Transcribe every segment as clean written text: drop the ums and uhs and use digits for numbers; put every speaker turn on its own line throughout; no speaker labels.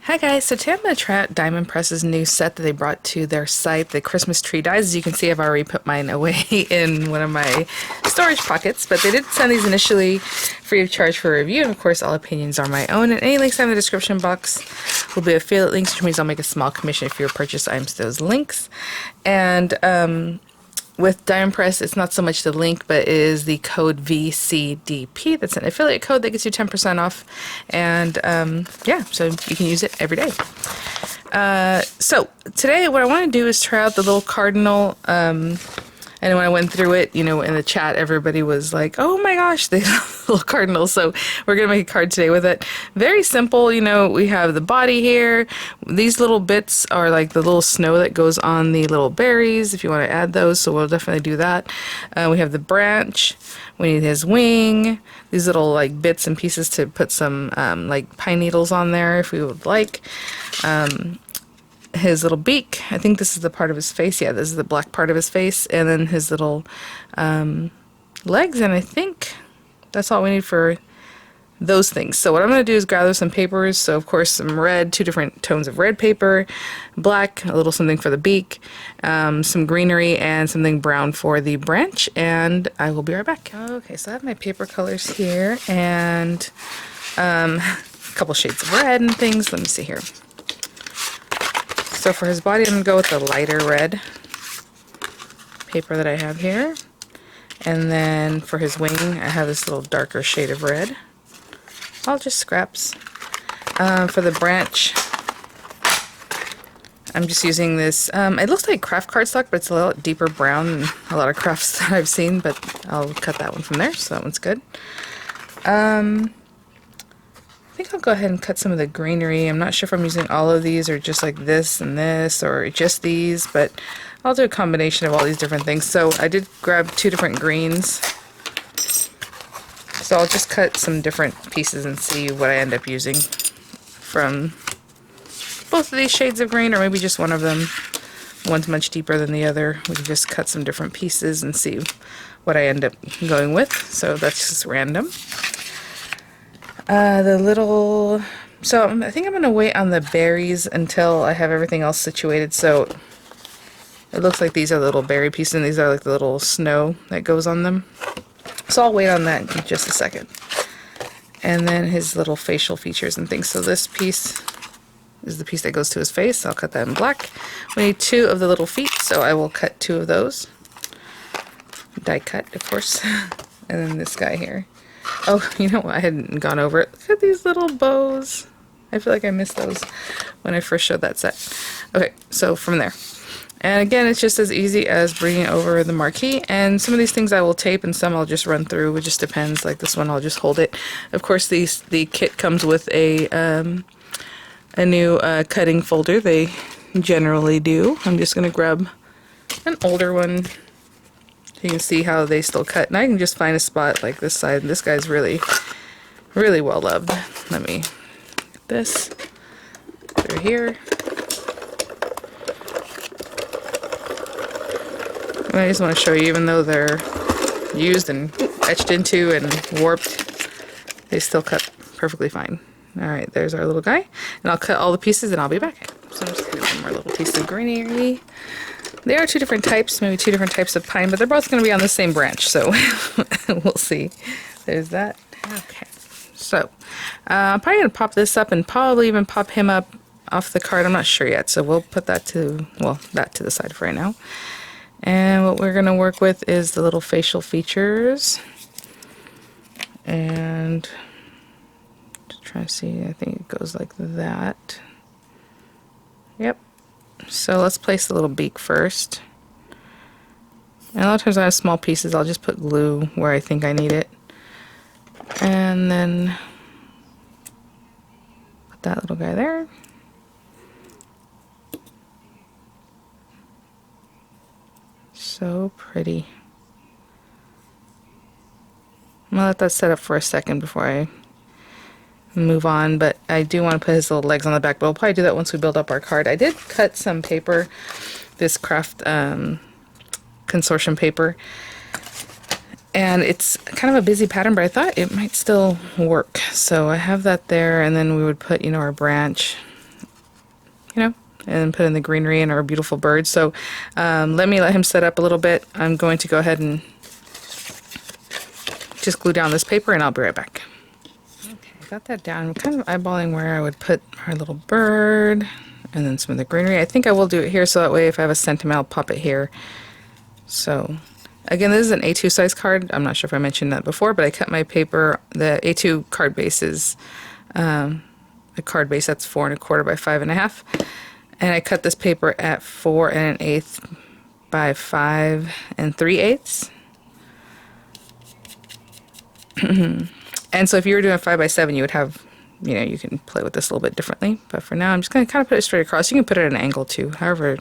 Hi guys, so today I'm going to try out Diamond Press's new set that they brought to their site, the Christmas tree dies. As you can see, I've already put mine away in one of my storage pockets, but they did send these initially free of charge for review, and of course all opinions are my own, and any links in the description box will be affiliate links, which means I'll make a small commission if you purchase items to those links. And with Diamond Press, it's not so much the link, but it is the code VCDP. That's an affiliate code that gets you 10% off. And yeah, so you can use it every day. So today what I want to do is try out the little Cardinal. And when I went through it, in the chat, everybody was like, oh my gosh, the little Cardinal. So we're going to make a card today with it. Very simple. We have the body here. These little bits are like the little snow that goes on the little berries, if you want to add those. So we'll definitely do that. We have the branch. We need his wing. These little like bits and pieces to put some like pine needles on there if we would like. His little beak. I think this is the part of his face. Yeah, this is the black part of his face. And then his little legs. And I think that's all we need for those things. So what I'm going to do is gather some papers. So of course some red, 2 different tones of red paper, black, a little something for the beak, some greenery, and something brown for the branch. And I will be right back. Okay, so I have my paper colors here and a couple shades of red and things. Let me see here. So for his body, I'm going to go with the lighter red paper that I have here. And then for his wing, I have this little darker shade of red. All just scraps. For the branch, I'm just using this. It looks like craft cardstock, but it's a little deeper brown than a lot of crafts that I've seen, but I'll cut that one from there, so that one's good. I think I'll go ahead and cut some of the greenery. I'm not sure if I'm using all of these or just like this and this or just these, but I'll do a combination of all these different things. So I did grab 2 different greens. So I'll just cut some different pieces and see what I end up using from both of these shades of green, or maybe just one of them. One's much deeper than the other. We can just cut some different pieces and see what I end up going with. So that's just random. So I think I'm going to wait on the berries until I have everything else situated. So it looks like these are the little berry pieces, and these are like the little snow that goes on them. So I'll wait on that in just a second. And then his little facial features and things. So this piece is the piece that goes to his face. I'll cut that in black. We need 2 of the little feet, so I will cut 2 of those. Die cut, of course. And then this guy here. Oh, you know what? I hadn't gone over it. Look at these little bows. I feel like I missed those when I first showed that set. Okay, so from there. And again, it's just as easy as bringing over the marquee. And some of these things I will tape and some I'll just run through. It just depends. Like this one, I'll just hold it. Of course, the kit comes with a new cutting folder. They generally do. I'm just going to grab an older one. You can see how they still cut, and I can just find a spot like this side. This guy's really, really well loved. Let me get this through here. And I just want to show you, even though they're used and etched into and warped, they still cut perfectly fine. Alright, there's our little guy. And I'll cut all the pieces and I'll be back. So I'm just going to do one more little piece of greenery. They are 2 different types, maybe 2 different types of pine, but they're both going to be on the same branch, so we'll see. There's that. Okay, so I'm probably going to pop this up and probably even pop him up off the card. I'm not sure yet, so we'll put that to, well, that to the side for right now. And what we're going to work with is the little facial features. And to try to see, I think it goes like that. Yep. So let's place the little beak first. And a lot of times I have small pieces, I'll just put glue where I think I need it. And then put that little guy there. So pretty. I'm gonna let that set up for a second before I move on, but I do want to put his little legs on the back, but we'll probably do that once we build up our card. I did cut some paper, this craft consortium paper, and it's kind of a busy pattern, but I thought it might still work. So I have that there, and then we would put, you know, our branch you know, and put in the greenery and our beautiful bird. So let him set up a little bit. I'm going to go ahead and just glue down this paper and I'll be right back. Okay, I got that down. I'm kind of eyeballing where I would put our little bird and then some of the greenery. I think I will do it here so that way if I have a sentiment, I'll pop it here. So again, this is an A2 size card. I'm not sure if I mentioned that before, but I cut my paper. The A2 card base is a card base that's 4 1/4 by 5 1/2. And I cut this paper at 4 1/8 by 5 3/8. And so if you were doing 5 by 7, you would have, you know, you can play with this a little bit differently. But for now, I'm just going to kind of put it straight across. You can put it at an angle too, however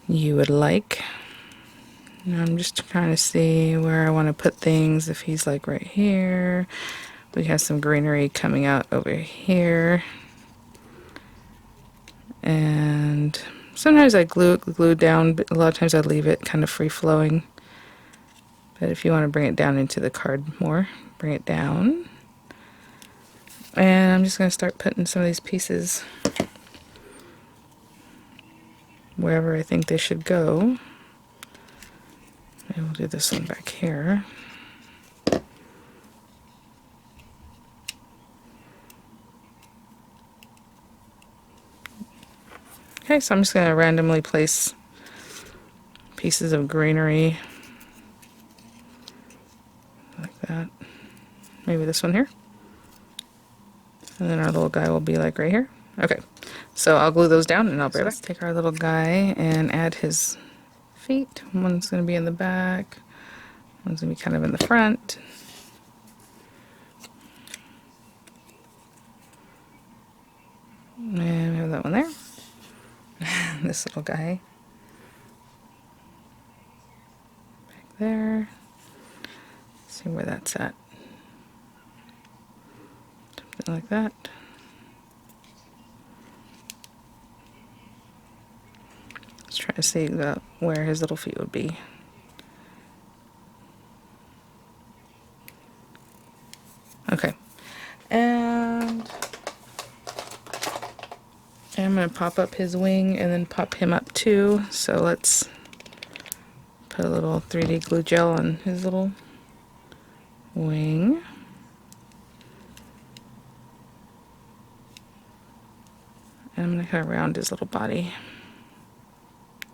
you would like. And I'm just trying to see where I want to put things. If he's like right here, we have some greenery coming out over here. And sometimes I glue it down, but a lot of times I leave it kind of free flowing. But if you want to bring it down into the card more, bring it down. And I'm just going to start putting some of these pieces wherever I think they should go. Maybe we'll do this one back here. Okay, so I'm just going to randomly place pieces of greenery like that. Maybe this one here. And then our little guy will be like right here. Okay, so I'll glue those down and I'll be right back. Let's take our little guy and add his feet. One's going to be in the back. One's going to be kind of in the front. And we have that one there. This little guy back there. Let's see where that's at. Something like that. Let's try to see where his little feet would be. Okay, and I'm going to pop up his wing and then pop him up too. So let's put a little 3D glue gel on his little wing. And I'm going to kind of round his little body.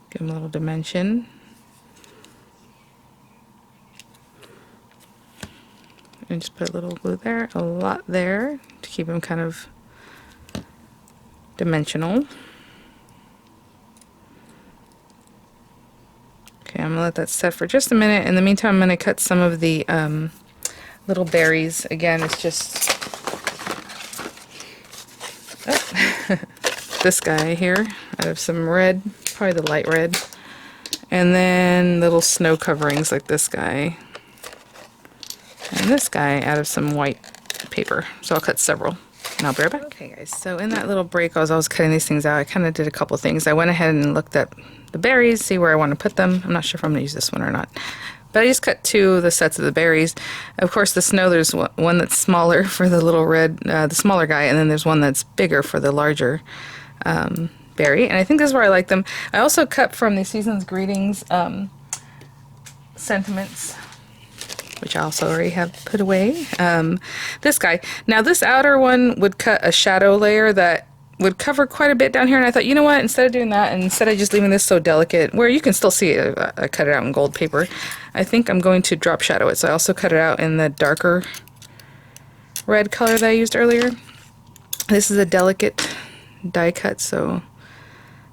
Give him a little dimension. And just put a little glue there, a lot there, to keep him kind of dimensional. Okay, I'm going to let that set for just a minute. In the meantime, I'm going to cut some of the little berries. Again, it's just this guy here out of some red, probably the light red, and then little snow coverings like this guy and this guy out of some white paper. So I'll cut several and I'll be right back. Okay guys, so in that little break as I was cutting these things out, I kind of did a couple things. I went ahead and looked at the berries, see where I want to put them. I'm not sure if I'm going to use this one or not, but I just cut 2 of the sets of the berries. Of course, the snow, there's one that's smaller for the little red, the smaller guy, and then there's one that's bigger for the larger berry, and I think this is where I like them. I also cut from the Season's Greetings sentiments, which I also already have put away. This guy. Now this outer one would cut a shadow layer that would cover quite a bit down here, and I thought, you know what, instead of doing that, and instead of just leaving this so delicate, where you can still see it, I cut it out in gold paper, I think I'm going to drop shadow it. So I also cut it out in the darker red color that I used earlier. This is a delicate die cut, so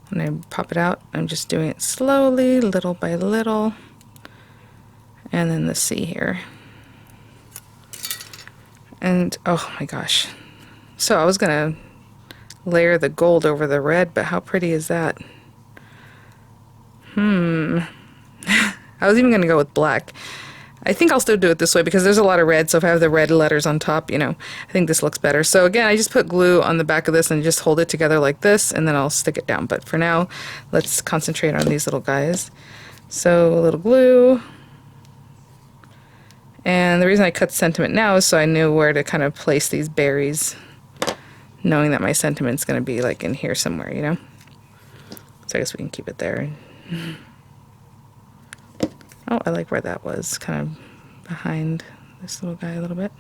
when I pop it out, I'm just doing it slowly, little by little. And then the C here. And oh my gosh. So I was gonna layer the gold over the red, but how pretty is that? I was even gonna go with black. I think I'll still do it this way because there's a lot of red, so if I have the red letters on top, you know, I think this looks better. So again, I just put glue on the back of this and just hold it together like this, and then I'll stick it down. But for now, let's concentrate on these little guys. So a little glue. And the reason I cut sentiment now is so I knew where to kind of place these berries knowing that my sentiment's going to be like in here somewhere, you know? So I guess we can keep it there. Oh, I like where that was, kind of behind this little guy a little bit.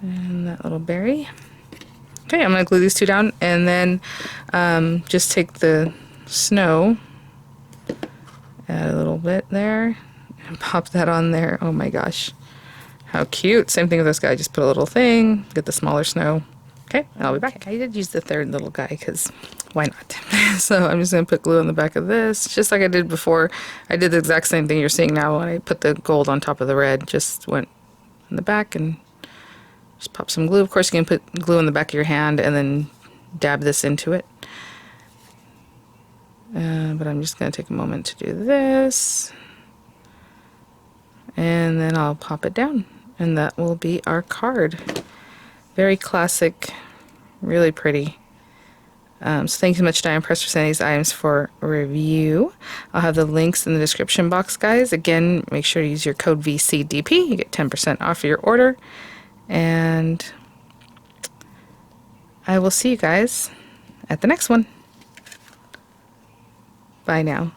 And that little berry. Okay, I'm going to glue these two down, and then just take the snow, add a little bit there, and pop that on there. Oh my gosh, how cute. Same thing with this guy, just put a little thing, get the smaller snow. Okay, I'll be back. I did use the third little guy because why not? So I'm just going to put glue on the back of this, just like I did before. I did the exact same thing you're seeing now when I put the gold on top of the red, just went in the back and just pop some glue. Of course, you can put glue on the back of your hand and then dab this into it. But I'm just going to take a moment to do this. And then I'll pop it down. And that will be our card. Very classic, really pretty. So thank you so much, Diane Press, for sending these items for review. I'll have the links in the description box, guys. Again, make sure to use your code VCDP. You get 10% off your order. And I will see you guys at the next one. Bye now.